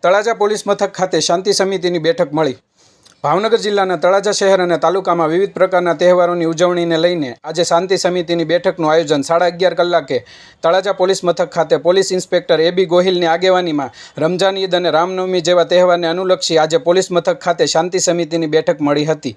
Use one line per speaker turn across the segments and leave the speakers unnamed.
Talaja police મથક ખાતે શાંતિ સમિતિની બેઠક મળી. ભાવનગર જિલ્લાના તળાજા શહેર અને તાલુકામાં વિવિધ પ્રકારના તહેવારોની ઉજવણીને લઈને આજે શાંતિ સમિતિની બેઠકનું આયોજન 11:30 કલાકે તળાજા પોલીસ મથક ખાતે પોલીસ ઇન્સ્પેક્ટર એ.બી. ગોહિલની આગેવાનીમાં રમઝાન ઈદ અને રામનવમી જેવા તહેવારને અનુલક્ષી આજે પોલીસ મથક ખાતે શાંતિ સમિતિની બેઠક મળી હતી.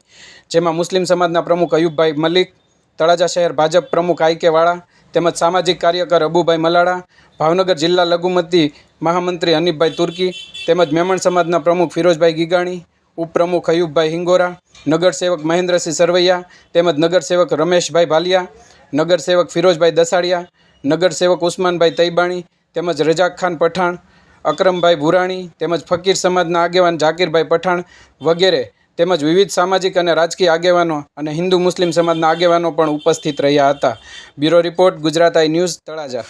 જેમાં મુસ્લિમ સમાજના પ્રમુખ અયુબભાઈ મલિક, તળાજા શહેર ભાજપ પ્રમુખ આઈ કે વાળા તેમજ સામાજિક કાર્યકર અબુભાઈ મલાડા, ભાવનગર જિલ્લા લઘુમતી મહામંત્રી હનીફભાઈ તુર્કી તેમજ મેમણ સમાજના પ્રમુખ ફિરોઝભાઈ ગીગાણી, ઉપપ્રમુખ અયુબભાઈ હિંગોરા, નગરસેવક મહેન્દ્રસિંહ સરવૈયા તેમજ નગરસેવક રમેશભાઈ ભાલિયા, નગરસેવક ફિરોઝભાઈ દસાડિયા, નગરસેવક ઉસ્માનભાઈ તૈબાણી તેમજ રજાક ખાન પઠાણ, અકરમભાઈ ભુરાણી તેમજ ફકીર સમાજના આગેવાન ઝાકીરભાઈ પઠાણ વગેરે તેમજ વિવિધ સામાજિક અને રાજકીય આગેવાનો અને હિન્દુ મુસ્લિમ સમાજના આગેવાનો પણ ઉપસ્થિત રહ્યા હતા. બ્યુરો રિપોર્ટ, ગુજરાત આઈ ન્યૂઝ, તળાજા.